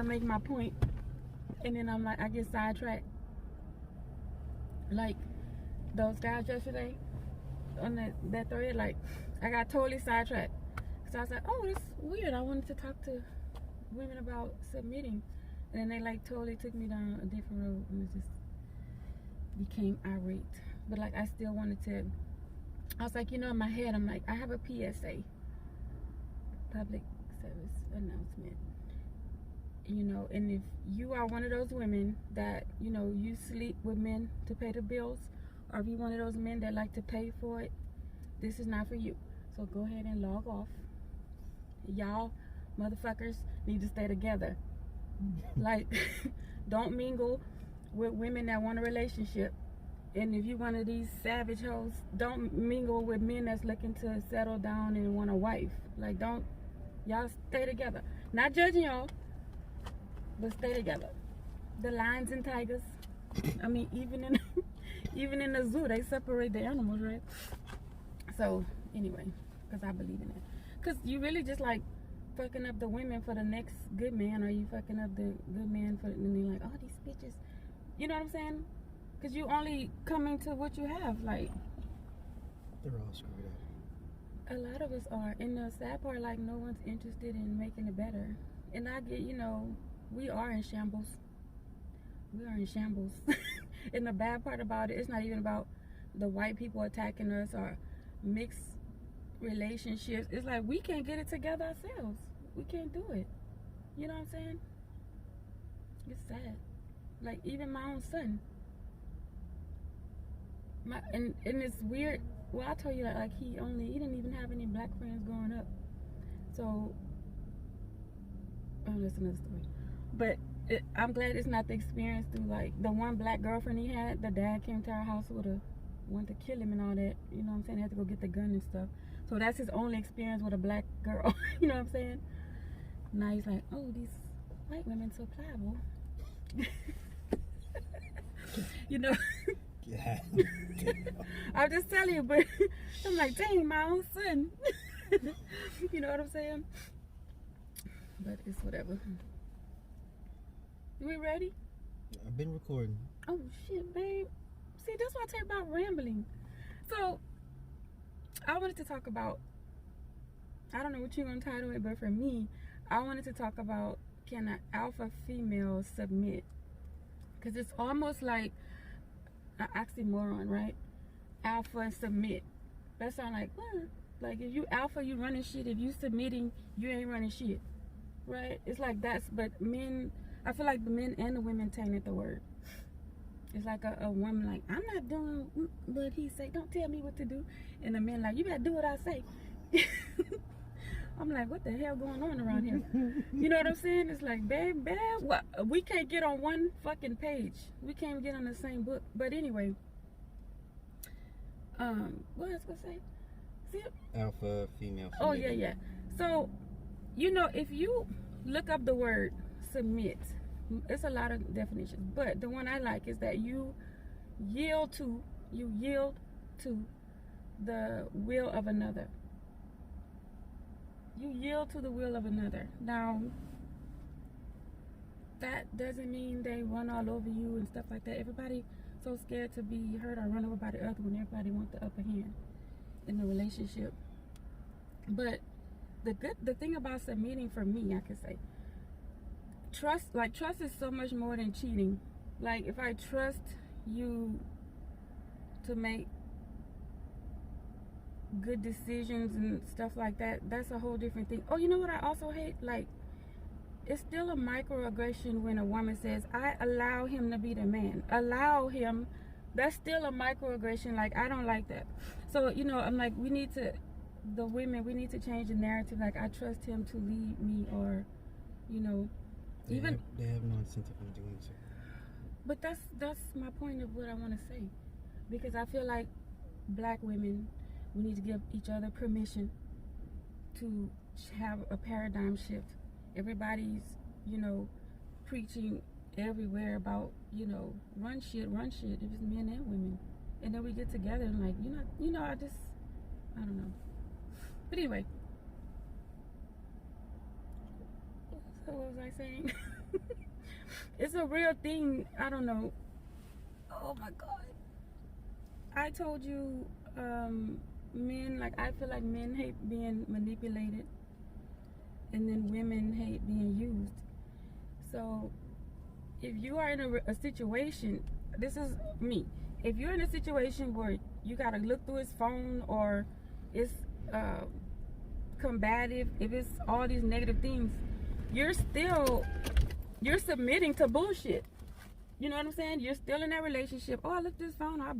to make my point, and then I'm like, I get sidetracked. Like those guys yesterday on that thread, like I got totally sidetracked. So I was like, oh, that's weird. I wanted to talk to women about submitting, and then they like totally took me down a different road, and it just became irate. But like I still wanted to. I was like, you know, in my head, I'm like, I have a PSA, public service announcement. You know, and if you are one of those women that, you know, you sleep with men to pay the bills, or if you're one of those men that like to pay for it, this is not for you. So go ahead and log off. Y'all motherfuckers need to stay together. Like, don't mingle with women that want a relationship. And if you're one of these savage hoes, don't mingle with men that's looking to settle down and want a wife. Like, don't, y'all stay together. Not judging y'all, but stay together. The lions and tigers, I mean, even in the zoo, they separate the animals, right? So, anyway, because I believe in that. Because you really just like fucking up the women for the next good man, or you fucking up the good man for, and they're like, oh, these bitches. You know what I'm saying? Because you only coming to what you have, like. They're all screwed up. A lot of us are. And the sad part, like, no one's interested in making it better. And I get, you know, we are in shambles. We are in shambles. And the bad part about it, it's not even about the white people attacking us or mixed relationships. It's like we can't get it together ourselves. We can't do it. You know what I'm saying? It's sad. Like, even my own son. And it's weird. Well, I told you that, like, he didn't even have any black friends growing up. So, oh, that's another story. But I'm glad it's not the experience through, like, the one black girlfriend he had. The dad came to our house wanted to kill him and all that. You know what I'm saying? He had to go get the gun and stuff. So that's his only experience with a black girl. You know what I'm saying? Now he's like, oh, these white women so pliable. You know? Yeah. I'm just telling you, but I'm like, dang, my own son. You know what I'm saying? But it's whatever. We ready? I've been recording. Oh shit, babe. See, that's what I tell you about rambling. So I wanted to talk about, I don't know what you're gonna title it, but for me, I wanted to talk about, can an alpha female submit? Because it's almost like an oxymoron, right? Alpha and submit. That sound like, what? Like, if you alpha, you running shit. If you submitting, you ain't running shit, right? It's like that's, but men, I feel like the men and the women tainted the word. It's like a woman like, I'm not doing what he say. Don't tell me what to do. And the men like, you better do what I say. I'm like, what the hell going on around here? You know what I'm saying? It's like, babe, what? We can't get on one fucking page. We can't get on the same book. But anyway, what I was gonna say? See? Alpha, female. Oh yeah. So, you know, if you look up the word submit, it's a lot of definitions. But the one I like is that you yield to the will of another. You yield to the will of another. Now, that doesn't mean they run all over you and stuff like that. Everybody so scared to be hurt or run over by the other when everybody wants the upper hand in the relationship. But the thing about submitting, for me, I could say, trust is so much more than cheating. Like, if I trust you to make good decisions and stuff like that, that's a whole different thing. Oh, you know what I also hate? Like, it's still a microaggression when a woman says, I allow him to be the man. Allow him. That's still a microaggression. Like, I don't like that. So, you know, I'm like, we need to change the narrative. Like, I trust him to lead me, or, you know, they have no incentive in doing so. But that's my point of what I want to say. Because I feel like black women, we need to give each other permission to have a paradigm shift. Everybody's, you know, preaching everywhere about, you know, run shit. If it's men and women. And then we get together and like, I don't know. But anyway. So what was I saying? It's a real thing. I don't know. Oh my God. I told you, men, like, I feel like men hate being manipulated, and then women hate being used. So if you are in a situation, this is me. If you're in a situation where you gotta look through his phone, or it's combative, if it's all these negative things, you're submitting to bullshit. You know what I'm saying? You're still in that relationship. Oh, I looked at his phone. I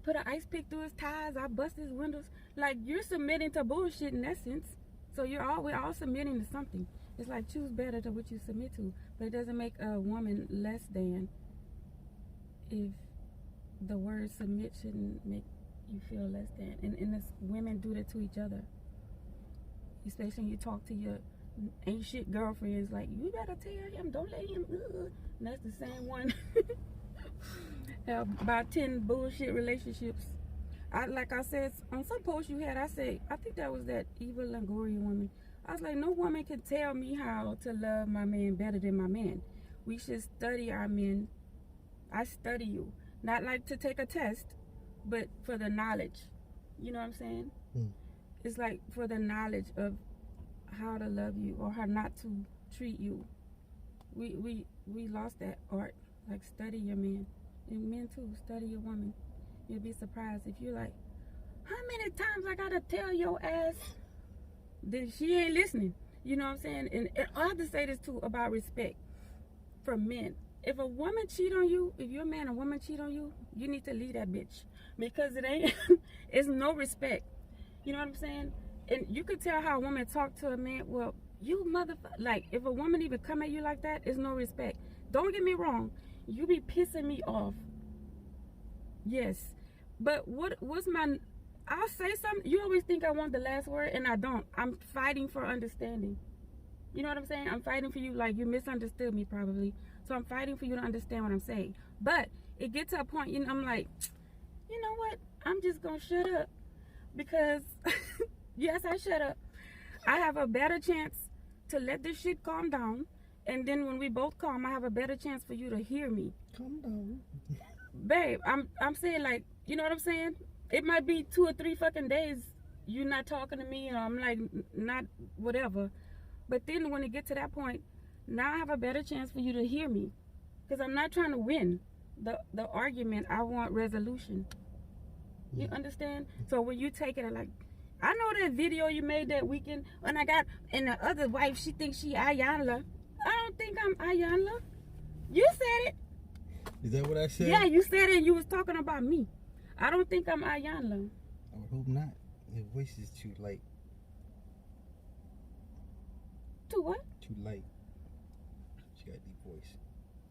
put an ice pick through his tires. I bust his windows. Like, you're submitting to bullshit in essence. So we're all submitting to something. It's like, choose better to what you submit to. But it doesn't make a woman less than if the word submit shouldn't make you feel less than. And this, women do that to each other. Especially when you talk to your ain't shit girlfriends, like, you better tell him, don't let him, and that's the same one. Have about 10 bullshit relationships. Like I said on some post you had, I think that was that Eva Longoria woman. I was like, no woman can tell me how to love my man better than my man. We should study our men. I study you, not like to take a test, but for the knowledge. You know what I'm saying? It's like for the knowledge of how to love you or how not to treat you. We lost that art. Like, study your man. And men too, study your woman. You'll be surprised if you're like, how many times I gotta tell your ass that she ain't listening? You know what I'm saying? And I have to say this too about respect for men. If a woman cheat on you, if you're a man and a woman cheat on you, you need to leave that bitch, because it ain't it's no respect. You know what I'm saying? And you could tell how a woman talk to a man. Well, you motherfucker. Like, if a woman even come at you like that, it's no respect. Don't get me wrong. You be pissing me off. Yes. But what's my... I'll say something. You always think I want the last word, and I don't. I'm fighting for understanding. You know what I'm saying? I'm fighting for you. Like, you misunderstood me probably. So I'm fighting for you to understand what I'm saying. But it gets to a point, you know, I'm like, you know what? I'm just going to shut up. Because... Yes, I shut up. I have a better chance to let this shit calm down. And then when we both calm, I have a better chance for you to hear me. Calm down. Babe, I'm saying, like, you know what I'm saying? It might be 2 or 3 fucking days you not talking to me, or I'm like, not whatever. But then when it gets to that point, now I have a better chance for you to hear me. Because I'm not trying to win the argument. I want resolution. You understand? So when you take it like, I know that video you made that weekend when I got, and the other wife, she thinks she Ayanla. I don't think I'm Ayanla. You said it. Is that what I said? Yeah, you said it, and you was talking about me. I don't think I'm Ayanla. I would hope not. Your voice is too light. Too what? Too light. She got a deep voice.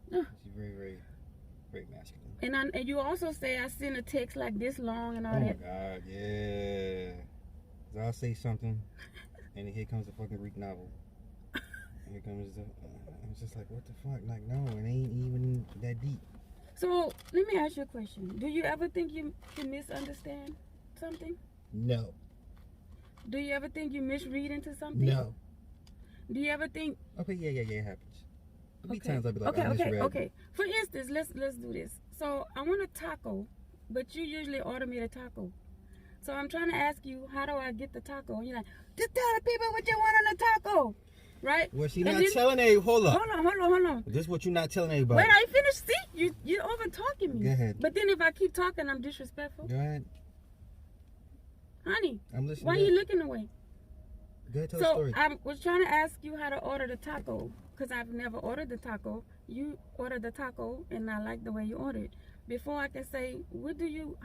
She's very, very, very masculine. And you also say I sent a text like this long and all that. Oh my God, yeah. So I'll say something, and here comes the fucking Greek novel. Here comes the. I'm just like, what the fuck? Like, no, it ain't even that deep. So let me ask you a question. Do you ever think you can misunderstand something? No. Do you ever think you misread into something? No. Do you ever think? Okay, yeah, it happens. There'll be times I'll be like, okay. For instance, let's do this. So I want a taco, but you usually order me the taco. So I'm trying to ask you, how do I get the taco? And you're like, just tell the people what you want on the taco, right? Well, she's not telling anybody. Hold on. This is what you're not telling anybody. Wait, I finished. See, you're over talking me. Go ahead. But then if I keep talking, I'm disrespectful. Go ahead. Honey, I'm listening. Why are you looking away? Go ahead, tell the story. So I was trying to ask you how to order the taco, because I've never ordered the taco. You ordered the taco, and I like the way you ordered. Before I can say,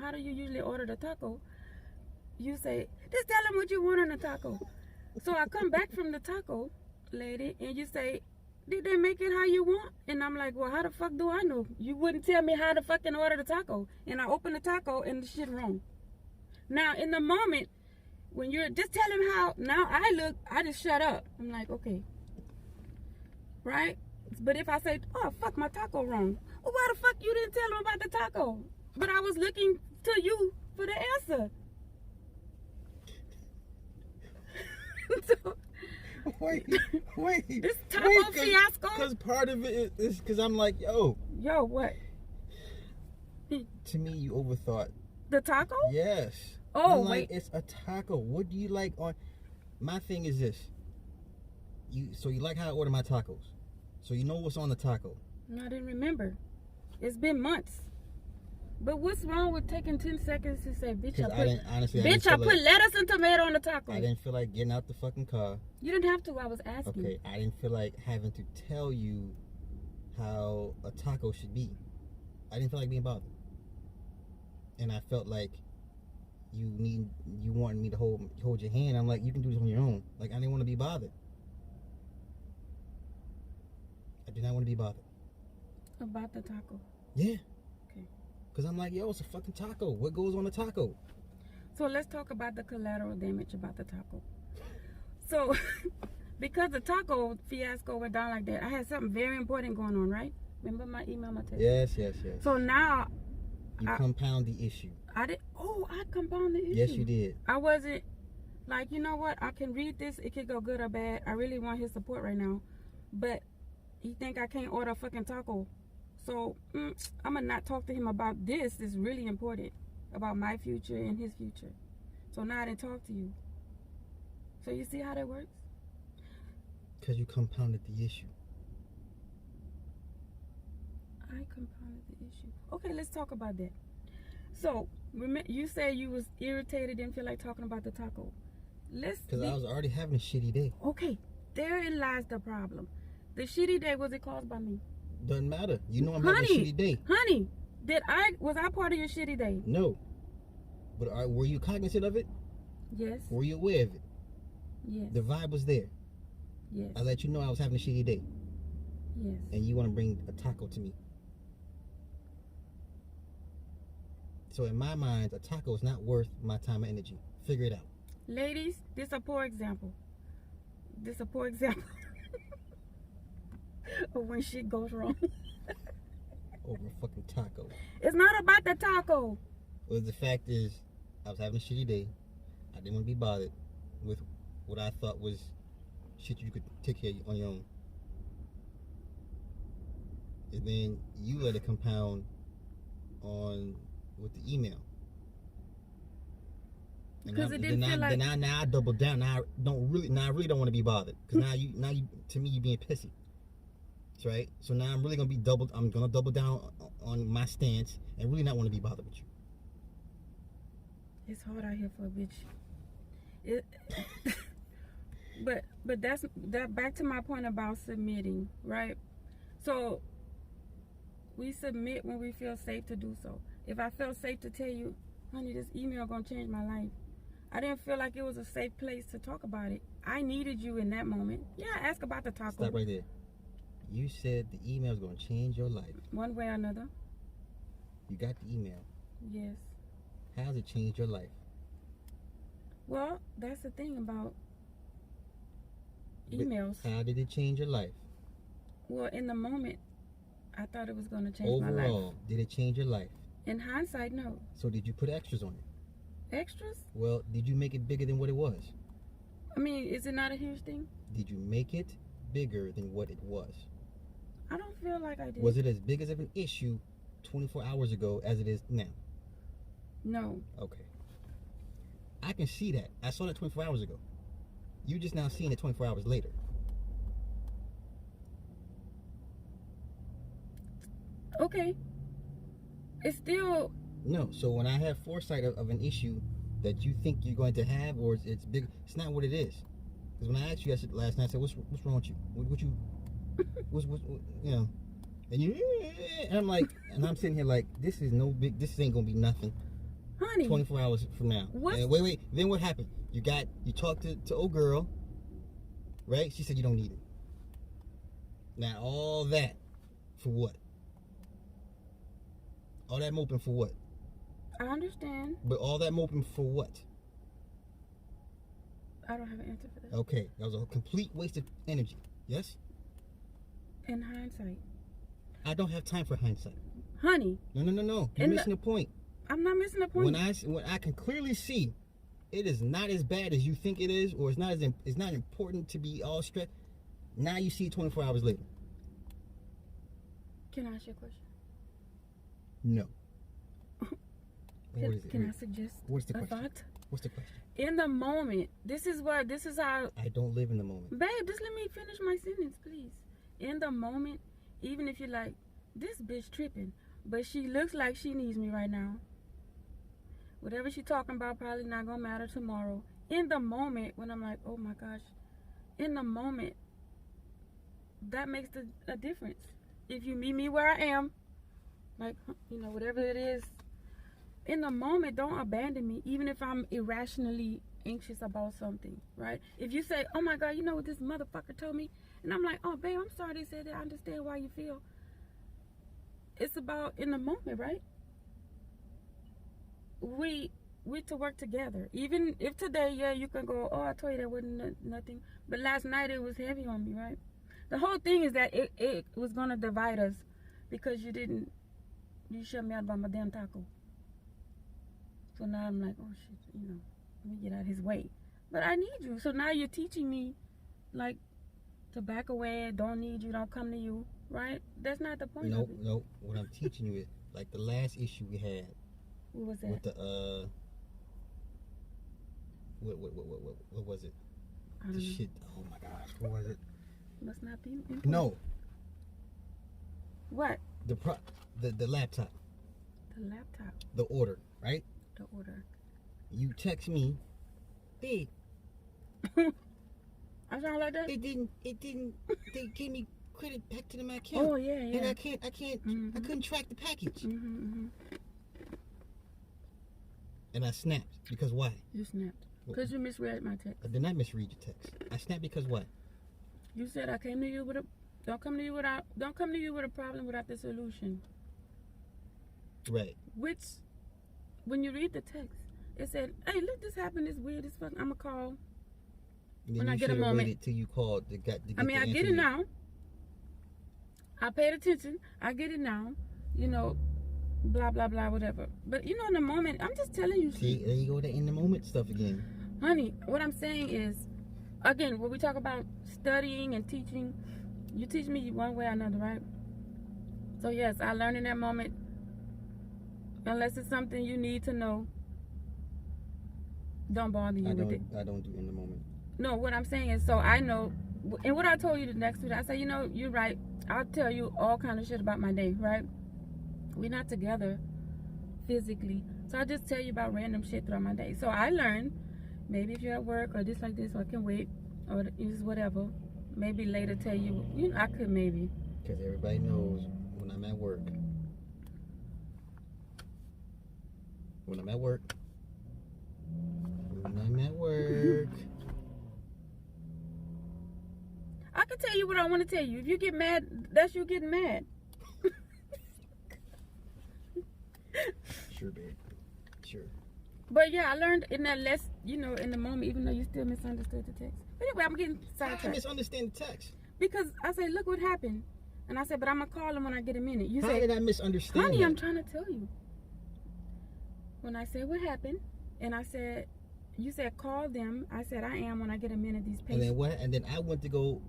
how do you usually order the taco? You say, just tell them what you want on the taco. So I come back from the taco lady, and you say, did they make it how you want? And I'm like, well, how the fuck do I know? You wouldn't tell me how to fucking order the taco. And I open the taco, and the shit wrong. Now, in the moment, when you're just tell them how, now I just shut up. I'm like, okay. Right? But if I say, oh, fuck, my taco wrong. Well, why the fuck you didn't tell them about the taco? But I was looking to you for the answer. So, Wait. This taco fiasco. Because part of it is because I'm like, yo, what? To me, you overthought. The taco? Yes. Oh, I'm like, wait. it's a taco. What do you like on? My thing is this. You like how I order my tacos? So you know what's on the taco? No, I didn't remember. It's been months. But what's wrong with taking 10 seconds to say, bitch, I put lettuce and tomato on the taco? I didn't feel like getting out the fucking car. You didn't have to. I was asking. Okay, I didn't feel like having to tell you how a taco should be. I didn't feel like being bothered. And I felt like you wanted me to hold your hand. I'm like, you can do this on your own. Like, I didn't want to be bothered. I did not want to be bothered. About the taco? Yeah. Okay. Because I'm like, yo, it's a fucking taco. What goes on a taco? So let's talk about the collateral damage about the taco. So, because the taco fiasco went down like that, I had something very important going on, right? Remember my email, my text? Yes. So now... You compound the issue. I compound the issue. Yes, you did. I wasn't like, you know what? I can read this. It could go good or bad. I really want his support right now. But he think I can't order a fucking taco. So, I'm going to not talk to him about this. It's really important. About my future and his future. So now I didn't talk to you. So you see how that works? Because you compounded the issue. I compounded the issue. Okay, let's talk about that. So, you say you was irritated, didn't feel like talking about the taco. Because I was already having a shitty day. Okay, therein lies the problem. The shitty day, was it caused by me? Doesn't matter. You know I'm having a shitty day. Honey, was I part of your shitty day? No. But were you cognizant of it? Yes. Were you aware of it? Yes. The vibe was there. Yes. I let you know I was having a shitty day. Yes. And you want to bring a taco to me. So in my mind, a taco is not worth my time and energy. Figure it out. Ladies, this is a poor example. Of when shit goes wrong. Over a fucking taco. It's not about the taco. Well, the fact is, I was having a shitty day. I didn't want to be bothered with what I thought was shit you could take care of on your own. And then you let it compound on with the email. Because it didn't feel like... Now I double down. Now I really don't want to be bothered. Because now you, to me, you're being pissy. That's right. So now I'm really gonna I'm gonna double down on my stance and really not want to be bothered with you. It's hard out here for a bitch. But that's back to my point about submitting, right? So we submit when we feel safe to do so. If I felt safe to tell you, honey, this email gonna change my life, I didn't feel like it was a safe place to talk about it. I needed you in that moment. Yeah, ask about the taco. Stop right there. You said the email is gonna change your life. One way or another. You got the email. Yes. How's it changed your life? Well, that's the thing about emails. But how did it change your life? Well, in the moment, I thought it was going to change my life. Overall, did it change your life? In hindsight, no. So did you put extras on it? Extras? Well, did you make it bigger than what it was? I mean, is it not a huge thing? Did you make it bigger than what it was? I don't feel like I did. Was it as big as of an issue 24 hours ago as it is now? No. Okay. I can see that. I saw that 24 hours ago. You just now seeing it 24 hours later. Okay. It's still... No. So when I have foresight of an issue that you think you're going to have, or it's big, it's not what it is. Because when I asked you last night, I said, what's wrong with you? What's you know? And I'm like, and I'm sitting here like, this ain't gonna be nothing. Honey. 24 hours from now. What? And wait. Then what happened? You talked to old girl, right? She said you don't need it. Now all that for what? All that moping for what? I understand. But all that moping for what? I don't have an answer for that. Okay, that was a complete waste of energy. Yes? In hindsight. I don't have time for hindsight. Honey. No. You're missing the point. I'm not missing the point. When I can clearly see it is not as bad as you think it is, or it's not important to be all stressed. Now you see it 24 hours later. Can I ask you a question? No. What is it? Can I suggest What's the a question? thought? What's the question? In the moment, this is how. I don't live in the moment. Babe, just let me finish my sentence, please. In the moment, even if you're like, this bitch tripping, but she looks like she needs me right now. Whatever she talking about probably not gonna matter tomorrow. In the moment, when I'm like, oh my gosh, in the moment, that makes a difference. If you meet me where I am, like, whatever it is, in the moment, don't abandon me, even if I'm irrationally anxious about something, right? If you say, oh my God, you know what this motherfucker told me? And I'm like, oh, babe, I'm sorry they said that. I understand why you feel. It's about in the moment, right? We're to work together. Even if today, yeah, you can go, oh, I told you that wasn't nothing. But last night it was heavy on me, right? The whole thing is that it was going to divide us because you shut me out about my damn taco. So now I'm like, oh shit, let me get out of his way. But I need you. So now you're teaching me, like, to back away, don't need you, don't come to you, right? That's not the point of it. No. What I'm teaching you is, like the last issue we had. What was that? With the, what was it? I don't know. Shit, oh my gosh, what was it? Must not be important. No. What? The laptop. The laptop. The order, right? The order. You text me, babe. I sound like that? It didn't, they gave me credit back to my account. Oh, yeah. And I can't, mm-hmm. I couldn't track the package. Mm-hmm. And I snapped, because why? You snapped. Because you misread my text. I did not misread your text. I snapped because what? You said I came to you with don't come to you with a problem without the solution. Right. Which, when you read the text, it said, hey, look, this happened, this weird, this fucking, I'm going to call. When I get a moment. Waited till you called to get I mean, I get it now. I paid attention. I get it now. Blah, blah, blah, whatever. But, in the moment, I'm just telling you. See, there you go, the in the moment stuff again. Honey, what I'm saying is, again, when we talk about studying and teaching, you teach me one way or another, right? So, yes, I learned in that moment. Unless it's something you need to know, don't bother you with it. I don't do in the moment. No, what I'm saying is, so I know, and what I told you the next week, I said, you're right. I'll tell you all kind of shit about my day, right? We're not together physically. So I just tell you about random shit throughout my day. So I learned, maybe if you're at work or just like this, I can wait, or just whatever. Maybe later tell you, I could maybe. Because everybody knows when I'm at work. When I'm at work. I can tell you what I want to tell you. If you get mad, that's you getting mad. Sure, babe. Sure. But yeah, I learned in that less, in the moment, even though you still misunderstood the text. But anyway, I'm getting sidetracked. I misunderstand the text. Because I said, look what happened. And I said, but I'm going to call him when I get a minute. You How said, did I misunderstand honey, that? I'm trying to tell you. When I said what happened, and I said, you said call them. I said, I am when I get a minute, these patients. And then what? And then I went to go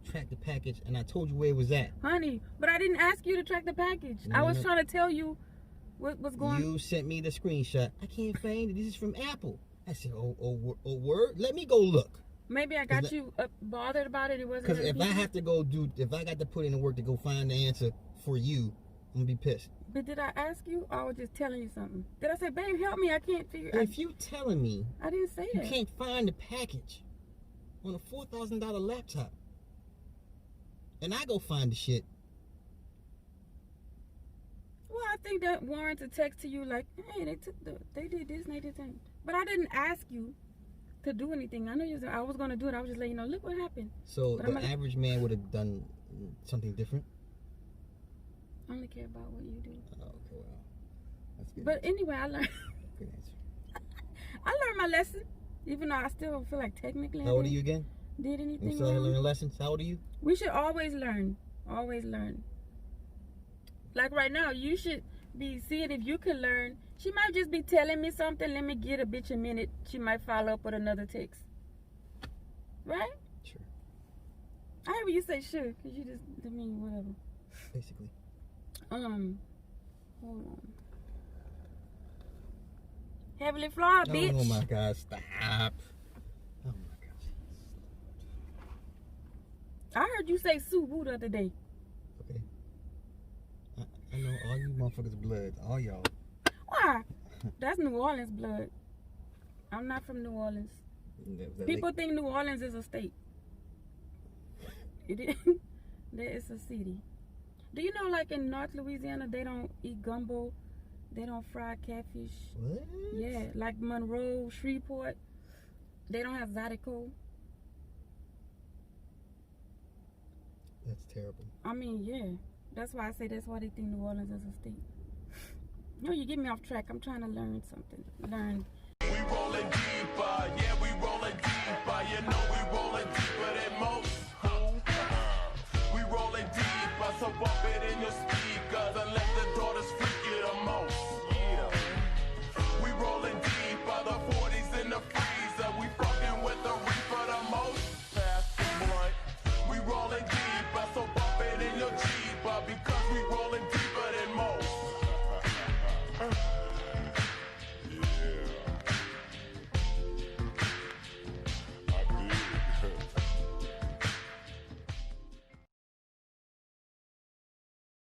track the package, and I told you where it was at. Honey, but I didn't ask you to track the package. I was trying to tell you what's going on. You sent me the screenshot. I can't find it. This is from Apple. I said, oh, word? Let me go look. Maybe I got you bothered about it. It wasn't. Because if I have to go if I got to put in the work to go find the answer for you, I'm going to be pissed. But did I ask you, or I was just telling you something? Did I say, babe, help me, I can't figure it out? If you telling me I didn't say that. You can't find the package on a $4,000 laptop, and I go find the shit. Well, I think that warrants a text to you like, hey, they did this and they did that. But I didn't ask you to do anything. I know you said I was going to do it. I was just letting you know, look what happened. So the average man would have done something different? I only care about what you do. Oh, okay, well, that's good. But anyway, I learned. Good answer. I learned my lesson, even though I still feel like technically. How old are you again? Did anything you still wrong? learning lessons? How old are you? We should always learn. Always learn. Like right now, you should be seeing if you can learn. She might just be telling me something. Let me get a bitch a minute. She might follow up with another text. Right? Sure. I heard when you say sure, because you just, I mean, whatever. Basically. Hold on. Heavenly Floor, bitch. Oh my God, stop. Oh my God. I heard you say Subu the other day. Okay. I know all you motherfuckers blood. All y'all. Why? That's New Orleans blood. I'm not from New Orleans. People think New Orleans is a state. It is. It's a city. Do you know, like in North Louisiana, they don't eat gumbo, they don't fry catfish. What? Yeah, like Monroe, Shreveport, they don't have Zydeco. That's terrible. I mean, yeah, that's why I say that's why they think New Orleans is a state. No, you get me off track. I'm trying to learn something. We rolling deeper, yeah, we rolling deeper. You know we rolling deeper than